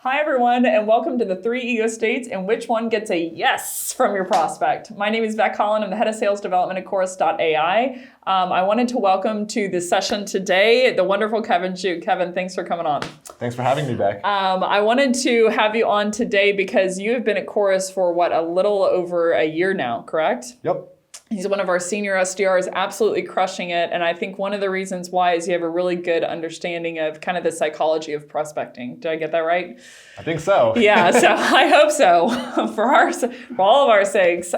Hi, everyone, and welcome to the 3 ego states and which one gets a yes from your prospect. My name is Becc Holland. I'm the head of sales development at chorus.ai. I wanted to welcome to the session today the wonderful Kevin Zhu. Kevin, thanks for coming on. Thanks for having me, Becc. I wanted to have you on today because you have been at Chorus for a little over a year now, correct? Yep. He's one of our senior SDRs, absolutely crushing it. And I think one of the reasons why is you have a really good understanding of kind of the psychology of prospecting. Did I get that right? I think so. Yeah, so I hope so for all of our sakes.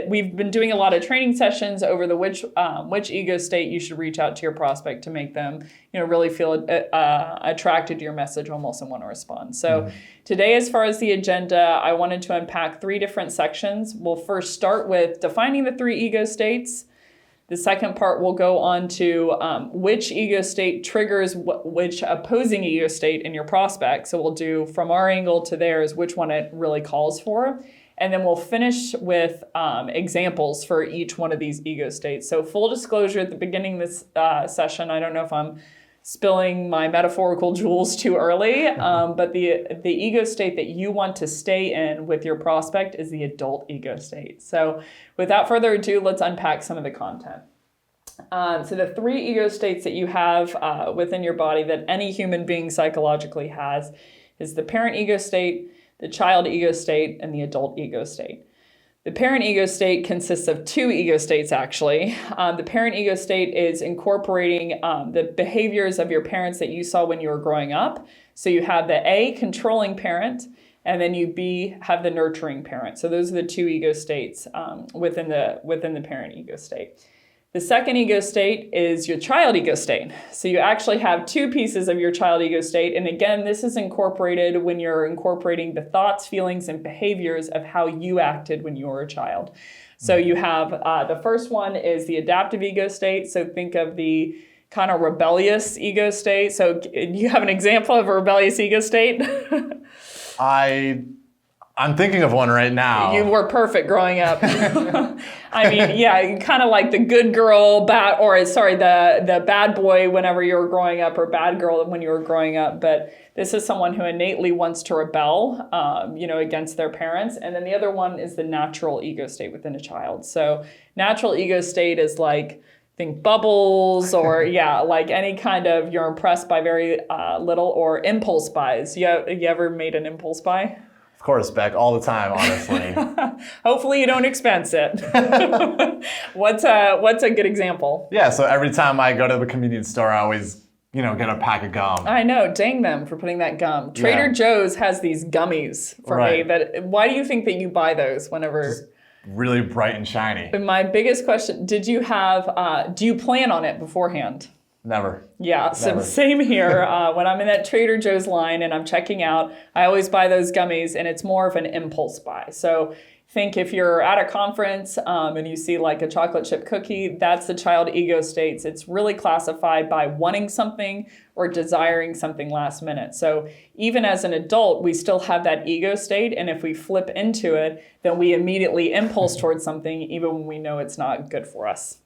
We've been doing a lot of training sessions over the which ego state you should reach out to your prospect to make them, really feel attracted to your message almost and want to respond. So today, as far as the agenda, I wanted to unpack 3 different sections. We'll first start with defining the 3 ego states. The second part will go on to which ego state triggers which opposing ego state in your prospect. So we'll do from our angle to theirs, which one it really calls for. And then we'll finish with examples for each one of these ego states. So full disclosure at the beginning of this session, I don't know if I'm spilling my metaphorical jewels too early, but the ego state that you want to stay in with your prospect is the adult ego state. So without further ado, let's unpack some of the content. So the 3 ego states that you have within your body that any human being psychologically has is the parent ego state, the child ego state, and the adult ego state. The parent ego state consists of 2 ego states, actually. The parent ego state is incorporating the behaviors of your parents that you saw when you were growing up. So you have the A, controlling parent, and then you B, have the nurturing parent. So those are the 2 ego states within the parent ego state. The second ego state is your child ego state. So you actually have 2 pieces of your child ego state. And again, this is incorporated when you're incorporating the thoughts, feelings, and behaviors of how you acted when you were a child. So you have the first one is the adaptive ego state. So think of the kind of rebellious ego state. So you have an example of a rebellious ego state? I'm thinking of one right now. You were perfect growing up. I mean, yeah, kind of like the good girl, the bad boy whenever you were growing up, or bad girl when you were growing up. But this is someone who innately wants to rebel, against their parents. And then the other one is the natural ego state within a child. So natural ego state is like, think bubbles or like any kind of you're impressed by very little, or impulse buys. You ever made an impulse buy? Of course, Becc, all the time, honestly. Hopefully you don't expense it. What's a good example? Yeah, so every time I go to the convenience store, I always, get a pack of gum. I know, dang them for putting that gum. Trader Joe's has these gummies for me. Why do you think that you buy those whenever? Just really bright and shiny. But my biggest question, do you plan on it beforehand? Never. Yeah, so same here. When I'm in that Trader Joe's line and I'm checking out, I always buy those gummies, and it's more of an impulse buy. So think if you're at a conference and you see like a chocolate chip cookie, that's the child ego states. It's really classified by wanting something or desiring something last minute. So even as an adult, we still have that ego state. And if we flip into it, then we immediately impulse towards something even when we know it's not good for us.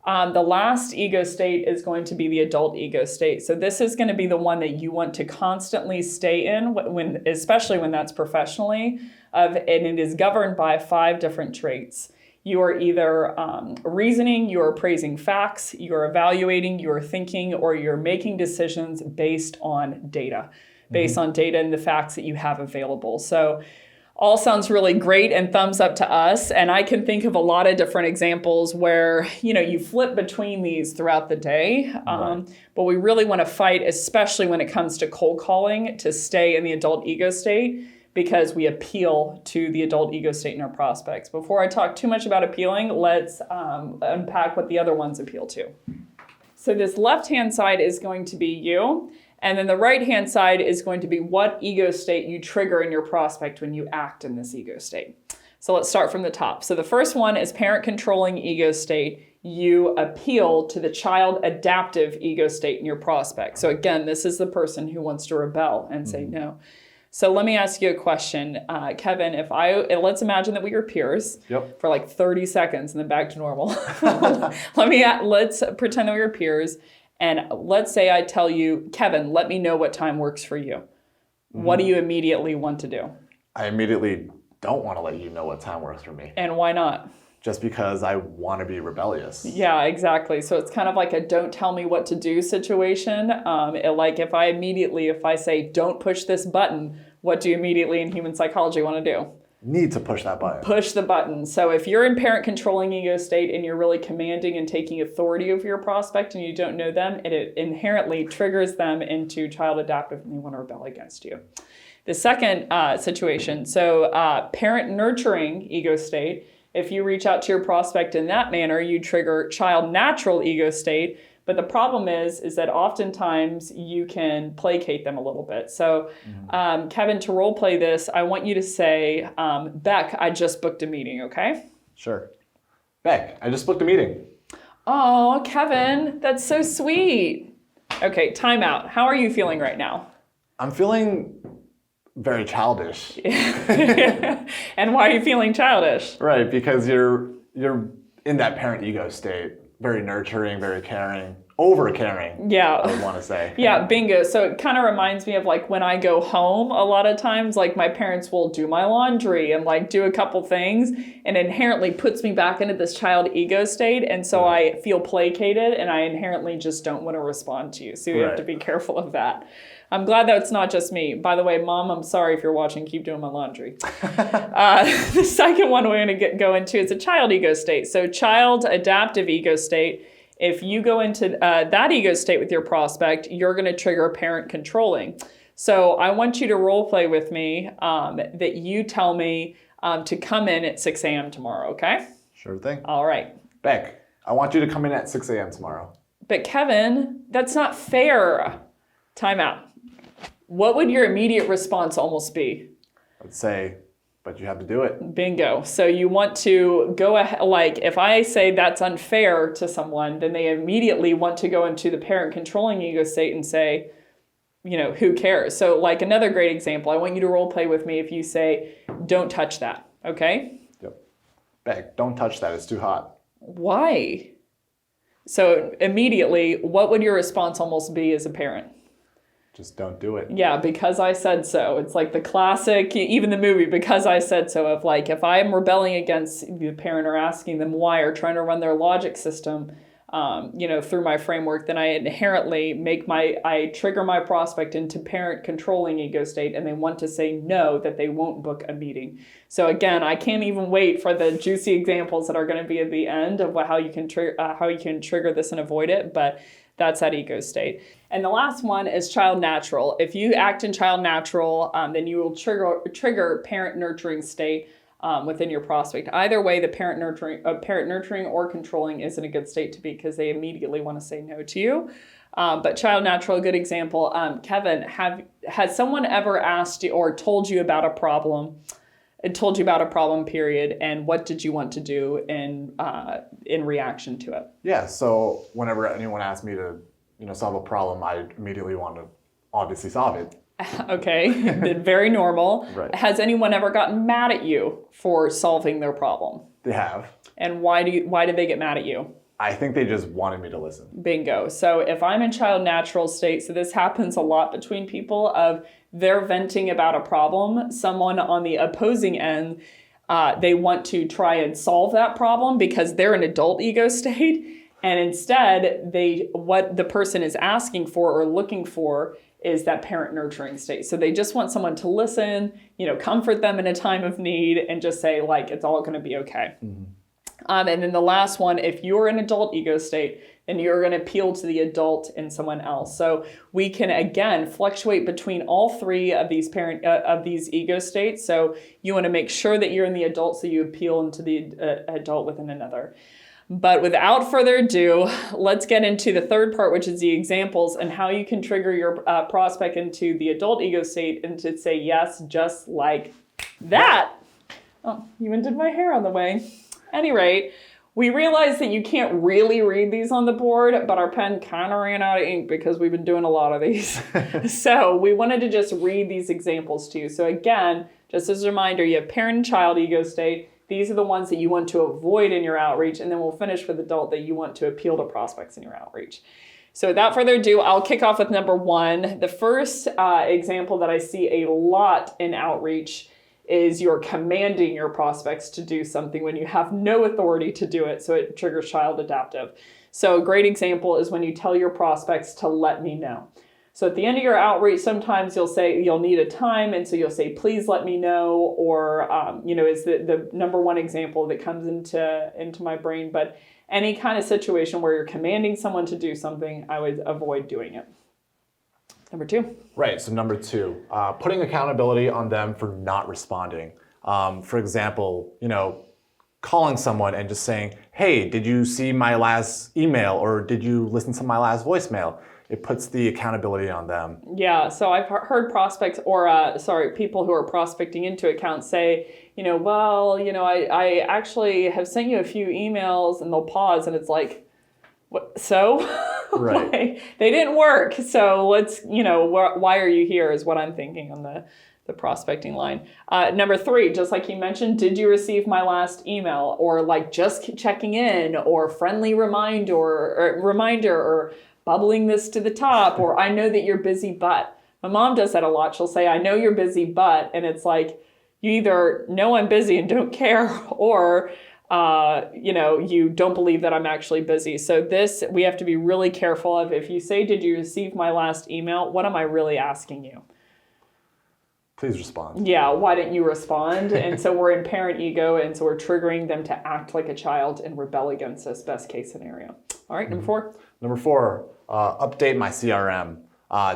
The last ego state is going to be the adult ego state. So this is going to be the one that you want to constantly stay in, especially when that's professionally, and it is governed by 5 different traits. You are either reasoning, you are appraising facts, you are evaluating, you are thinking, or you're making decisions based on data, and the facts that you have available. So all sounds really great and thumbs up to us. And I can think of a lot of different examples where, you flip between these throughout the day. But we really want to fight, especially when it comes to cold calling, to stay in the adult ego state, because we appeal to the adult ego state in our prospects. Before I talk too much about appealing, let's unpack what the other ones appeal to. So this left-hand side is going to be you. And then the right-hand side is going to be what ego state you trigger in your prospect when you act in this ego state. So let's start from the top. So the first one is parent controlling ego state. You appeal to the child adaptive ego state in your prospect. So again, this is the person who wants to rebel and say no. So let me ask you a question, Kevin. Let's imagine that we are peers for like 30 seconds and then back to normal. Let's pretend that we are peers. And let's say I tell you, Kevin, let me know what time works for you. what do you immediately want to do? I immediately don't want to let you know what time works for me. And why not? Just because I want to be rebellious. Yeah, exactly. So it's kind of like a don't tell me what to do situation. Like if I say don't push this button, what do you immediately in human psychology want to do? Need to push that button. Push the button. So if you're in parent controlling ego state and you're really commanding and taking authority over your prospect and you don't know them, it inherently triggers them into child adaptive and they want to rebel against you. The second situation, so parent nurturing ego state, if you reach out to your prospect in that manner, you trigger child natural ego state. But the problem is that oftentimes you can placate them a little bit. So, Kevin, to role play this, I want you to say, Becc, I just booked a meeting, okay? Sure. Becc, I just booked a meeting. Oh, Kevin, that's so sweet. Okay, time out. How are you feeling right now? I'm feeling very childish. And why are you feeling childish? Right, because you're in that parent ego state. Very nurturing, very caring, over caring. Yeah. I would want to say. Yeah, bingo. So it kind of reminds me of like when I go home, a lot of times, like my parents will do my laundry and like do a couple things and inherently puts me back into this child ego state. And so I feel placated and I inherently just don't want to respond to you. So you have to be careful of that. I'm glad that it's not just me. By the way, Mom, I'm sorry if you're watching. Keep doing my laundry. The second one we're going to go into is a child ego state. So child adaptive ego state. If you go into that ego state with your prospect, you're going to trigger parent controlling. So I want you to role play with me that you tell me to come in at 6 a.m. tomorrow, okay? Sure thing. All right. Becc, I want you to come in at 6 a.m. tomorrow. But Kevin, that's not fair. Time out. What would your immediate response almost be? I'd say, but you have to do it. Bingo. So you want to go ahead, like if I say that's unfair to someone, then they immediately want to go into the parent controlling ego state and say, you know, who cares? So like another great example, I want you to role play with me if you say, don't touch that, okay? Yep. Becc, don't touch that, it's too hot. Why? So immediately, what would your response almost be as a parent? Just don't do it. Yeah, because I said so. It's like the classic, even the movie, because I said so, of like, if I'm rebelling against the parent or asking them why or trying to run their logic system, through my framework, then I inherently I trigger my prospect into parent controlling ego state and they want to say no, that they won't book a meeting. So again, I can't even wait for the juicy examples that are going to be at the end of how you can trigger this and avoid it, but that's that ego state. And the last one is child natural. If you act in child natural, then you will trigger parent nurturing state within your prospect. Either way, the parent nurturing or controlling isn't a good state to be because they immediately want to say no to you. But child natural, good example. Kevin, has someone ever asked you or told you about a problem? It told you about a problem period, and what did you want to do in reaction to it? Yeah, so whenever anyone asks me to, solve a problem, I immediately want to obviously solve it. Okay, very normal. Right. Has anyone ever gotten mad at you for solving their problem? They have. And why did they get mad at you? I think they just wanted me to listen. Bingo. So if I'm in child natural state, so this happens a lot between people of they're venting about a problem, someone on the opposing end, they want to try and solve that problem because they're in adult ego state. And instead, what the person is asking for or looking for is that parent nurturing state. So they just want someone to listen, comfort them in a time of need and just say, like, it's all going to be okay. Mm-hmm. And then the last one, if you're in adult ego state, then you're going to appeal to the adult in someone else. So we can, again, fluctuate between all three of these ego states. So you want to make sure that you're in the adult, so you appeal into the adult within another. But without further ado, let's get into the third part, which is the examples and how you can trigger your prospect into the adult ego state and to say yes, just like that. Oh, you even did my hair on the way. At any rate, we realized that you can't really read these on the board, but our pen kind of ran out of ink because we've been doing a lot of these. So we wanted to just read these examples to you. So again, just as a reminder, you have parent and child ego state. These are the ones that you want to avoid in your outreach, and then we'll finish with adult that you want to appeal to prospects in your outreach. So without further ado, I'll kick off with number one. The first example that I see a lot in outreach is you're commanding your prospects to do something when you have no authority to do it. So it triggers child adaptive. So a great example is when you tell your prospects to let me know. So at the end of your outreach, sometimes you'll say you'll need a time. And so you'll say, please let me know, or, is the number one example that comes into my brain. But any kind of situation where you're commanding someone to do something, I would avoid doing it. Number two. Right, so number two, putting accountability on them for not responding. For example, calling someone and just saying, hey, did you see my last email, or did you listen to my last voicemail? It puts the accountability on them. Yeah, so I've heard prospects, or people who are prospecting into accounts say, I actually have sent you a few emails, and they'll pause, and it's like, what, so? Right. They didn't work, so let's, why are you here is what I'm thinking on the prospecting line. Number three, just like you mentioned, did you receive my last email? Or like just checking in, or friendly reminder, or bubbling this to the top, or I know that you're busy, but. My mom does that a lot. She'll say, I know you're busy, but, and it's like, you either know I'm busy and don't care, or you don't believe that I'm actually busy. So this, we have to be really careful of. If you say, did you receive my last email? What am I really asking you? Please respond. Yeah, why didn't you respond? And so we're in parent ego, and so we're triggering them to act like a child and rebel against us, best case scenario. All right, number four. Number four, update my CRM.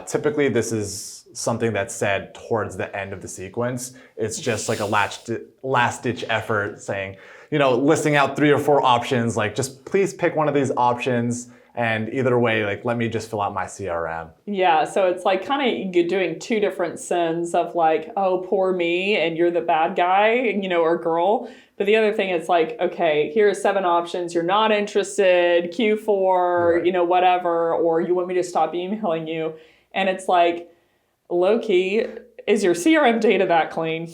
Typically, this is something that's said towards the end of the sequence. It's just like a last-ditch effort saying, listing out 3 or 4 options, like just please pick one of these options, and either way, like let me just fill out my CRM. Yeah, so it's like kind of doing 2 different sins of like, oh, poor me, and you're the bad guy, or girl. But the other thing is like, okay, here are 7 options. You're not interested, Q4, right. Whatever, or you want me to stop emailing you. And it's like, low-key, is your CRM data that clean?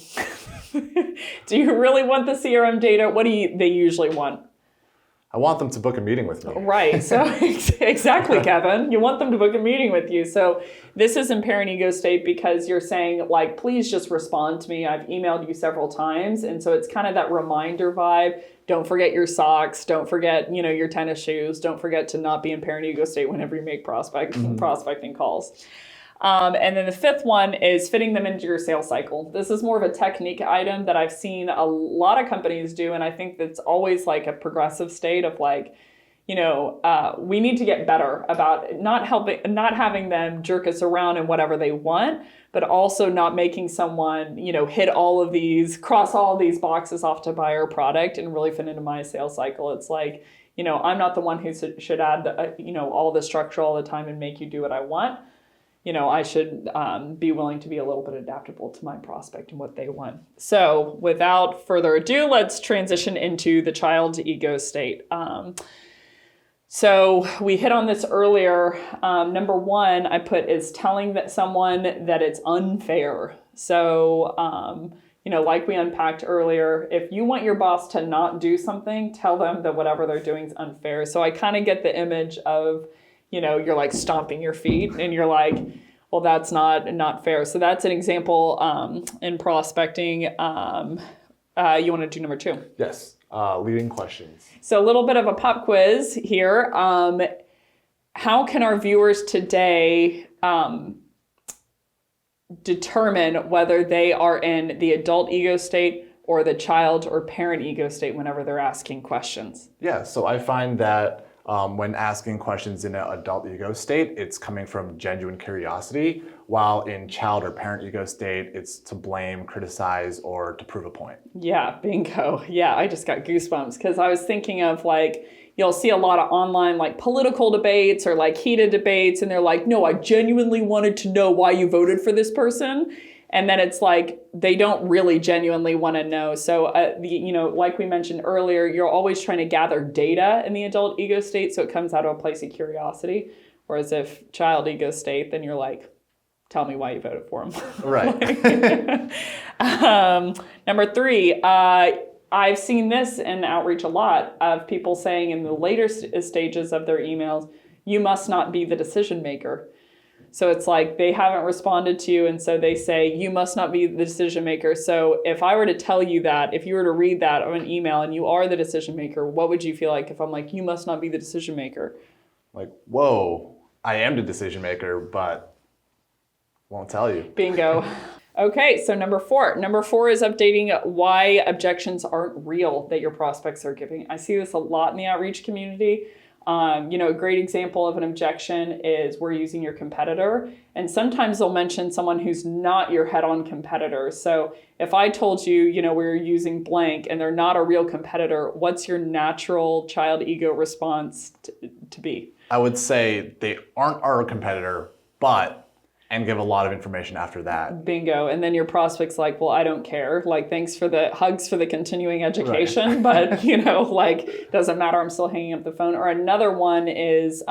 Do you really want the CRM data? What do they usually want? I want them to book a meeting with me. Right. So exactly, Kevin. You want them to book a meeting with you. So this is in parent ego state because you're saying, like, please just respond to me. I've emailed you several times. And so it's kind of that reminder vibe. Don't forget your socks. Don't forget, your tennis shoes. Don't forget to not be in parent ego state whenever you make prospecting calls. And then the fifth one is fitting them into your sales cycle. This is more of a technique item that I've seen a lot of companies do. And I think that's always like a progressive state of like, we need to get better about not having them jerk us around in whatever they want, but also not making someone, hit all of these, cross all of these boxes off to buy our product and really fit into my sales cycle. It's like, I'm not the one who should add, all the structure all the time and make you do what I want. I should be willing to be a little bit adaptable to my prospect and what they want. So without further ado, let's transition into the child's ego state. So we hit on this earlier. Number one, I put is telling someone that it's unfair. So, like we unpacked earlier, if you want your boss to not do something, tell them that whatever they're doing is unfair. So I kind of get the image of, you're like stomping your feet and you're like, well, that's not fair. So that's an example in prospecting. You want to do number two? Yes, leading questions. So a little bit of a pop quiz here. How can our viewers today determine whether they are in the adult ego state or the child or parent ego state whenever they're asking questions? Yeah, so I find that when asking questions in an adult ego state, it's coming from genuine curiosity, while in child or parent ego state, it's to blame, criticize, or to prove a point. Yeah, bingo. Yeah, I just got goosebumps because I was thinking of like, you'll see a lot of online like political debates or like heated debates, and they're like, no, I genuinely wanted to know why you voted for this person. And then it's like, they don't really genuinely want to know. So, like we mentioned earlier, you're always trying to gather data in the adult ego state. So it comes out of a place of curiosity. Whereas if child ego state, then you're like, tell me why you voted for him. Right. Number three, I've seen this in outreach a lot of people saying in the later stages of their emails, you must not be the decision maker. So it's like they haven't responded to you, and so they say, you must not be the decision maker. So if I were to tell you that, if you were to read that on an email and you are the decision maker, what would you feel like if I'm like, you must not be the decision maker? Like, whoa, I am the decision maker, but won't tell you. Bingo. Okay, so number 4. Number 4 is updating why objections aren't real that your prospects are giving. I see this a lot in the outreach community. A great example of an objection is we're using your competitor. And sometimes they'll mention someone who's not your head-on competitor. So if I told you, we're using blank and they're not a real competitor, what's your natural child ego response to be? I would say they aren't our competitor, and give a lot of information after that. Bingo. And then your prospect's like, well, I don't care. Like, thanks for the hugs for the continuing education, right. But, doesn't matter. I'm still hanging up the phone. Or another one is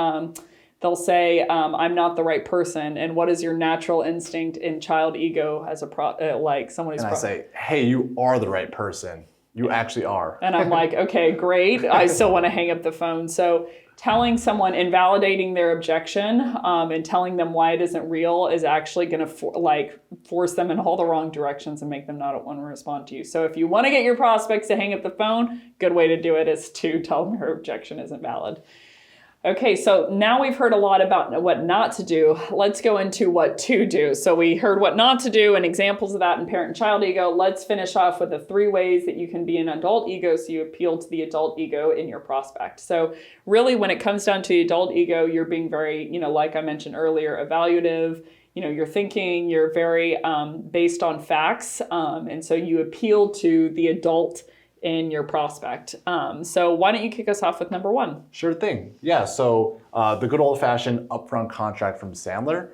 they'll say, I'm not the right person. And what is your natural instinct in child ego as someone who's... And I say, hey, you are the right person. You actually are. And I'm like, okay, great. I still want to hang up the phone. So telling someone, invalidating their objection and telling them why it isn't real is actually going to force them in all the wrong directions and make them not want to respond to you. So if you want to get your prospects to hang up the phone, good way to do it is to tell them your objection isn't valid. Okay, so now we've heard a lot about what not to do. Let's go into what to do. So we heard what not to do and examples of that in parent and child ego. Let's finish off with the 3 ways that you can be an adult ego so you appeal to the adult ego in your prospect. So really when it comes down to the adult ego, you're being very, like I mentioned earlier, evaluative. You're thinking, you're very based on facts. And so you appeal to the adult in your prospect. So why don't you kick us off with number 1? Sure thing. Yeah, so the good old-fashioned upfront contract from Sandler,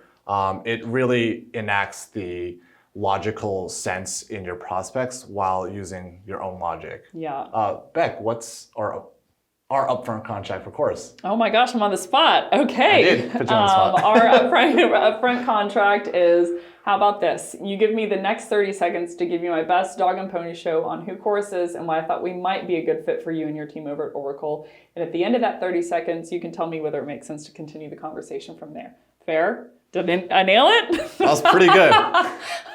it really enacts the logical sense in your prospects while using your own logic. Yeah. Becc, what's our upfront contract for Chorus? Oh my gosh, I'm on the spot. Okay. I did put you on the spot. Our upfront contract is, how about this? You give me the next 30 seconds to give you my best dog and pony show on who Chorus is and why I thought we might be a good fit for you and your team over at Oracle. And at the end of that 30 seconds, you can tell me whether it makes sense to continue the conversation from there. Fair? Did I nail it? That was pretty good.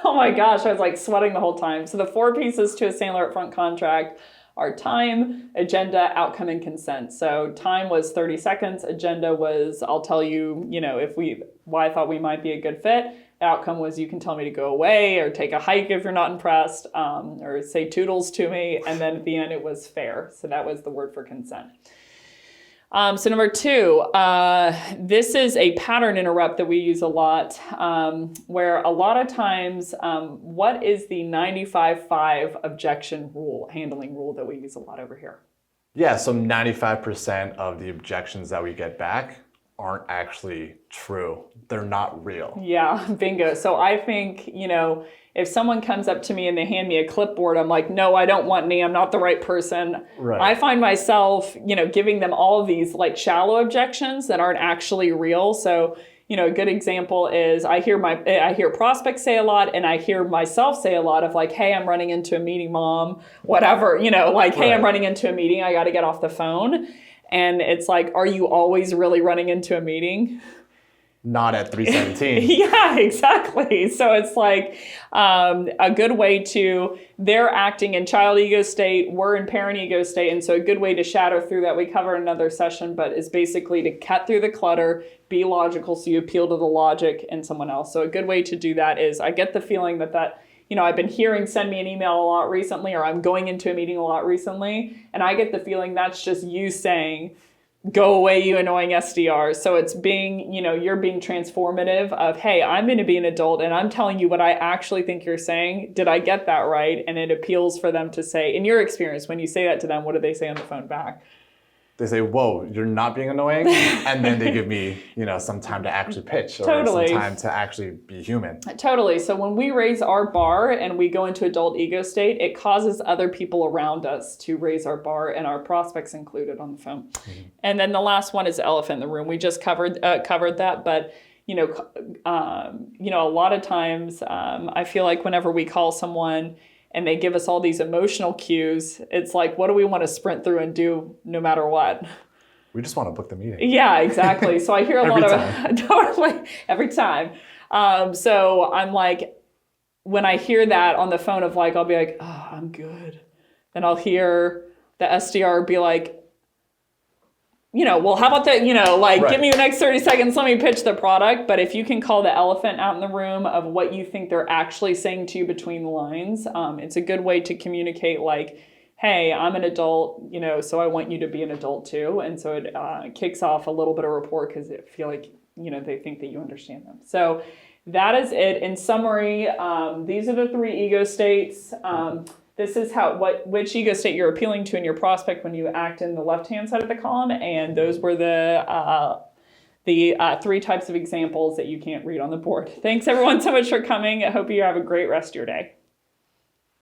Oh my gosh, I was like sweating the whole time. So the 4 pieces to a Sandler upfront contract are time, agenda, outcome, and consent. So time was 30 seconds. Agenda was, I'll tell you, why I thought we might be a good fit. Outcome was you can tell me to go away or take a hike if you're not impressed, or say toodles to me. And then at the end, it was fair. So that was the word for consent. So number 2, this is a pattern interrupt that we use a lot, where a lot of times, what is the 95-5 objection rule, handling rule that we use a lot over here? Yeah, so 95% of the objections that we get back aren't actually true. They're not real. Yeah, bingo. So I think, if someone comes up to me and they hand me a clipboard, I'm like, no, I don't want any, I'm not the right person. Right. I find myself, giving them all of these like shallow objections that aren't actually real. So, a good example is I hear prospects say a lot and I hear myself say a lot of like, hey, I'm running into a meeting, mom, whatever, hey, Right. I'm running into a meeting. I got to get off the phone. And it's like, are you always really running into a meeting? Not at 3:17. Yeah, exactly. So it's like a good way they're acting in child ego state, we're in parent ego state. And so a good way to shadow through that, we cover in another session, but is basically to cut through the clutter, be logical so you appeal to the logic in someone else. So a good way to do that is I get the feeling that I've been hearing send me an email a lot recently, or I'm going into a meeting a lot recently. And I get the feeling that's just you saying, go away, you annoying SDR. So it's being, you're being transformative of, hey, I'm going to be an adult and I'm telling you what I actually think you're saying. Did I get that right? And it appeals for them to say, in your experience, when you say that to them, what do they say on the phone back? They say, whoa, you're not being annoying. And then they give me, some time to actually pitch or Totally. some time to actually be human. Totally. So when we raise our bar and we go into adult ego state, it causes other people around us to raise our bar, and our prospects included on the phone. Mm-hmm. And then the last one is the elephant in the room. We just covered that, but a lot of times I feel like whenever we call someone and they give us all these emotional cues, it's like, what do we want to sprint through and do no matter what? We just want to book the meeting. Yeah, exactly. So I hear a lot of totally every time. So I'm like, when I hear that on the phone of like, I'll be like, oh, I'm good. Then I'll hear the SDR be like, well, how about that? Give me the next 30 seconds. Let me pitch the product. But if you can call the elephant out in the room of what you think they're actually saying to you between the lines, it's a good way to communicate like, hey, I'm an adult, so I want you to be an adult too. And so it kicks off a little bit of rapport because they feel like, they think that you understand them. So that is it. In summary, these are the 3 ego states. This is which ego state you're appealing to in your prospect when you act in the left-hand side of the column, and those were the 3 types of examples that you can't read on the board. Thanks everyone so much for coming. I hope you have a great rest of your day.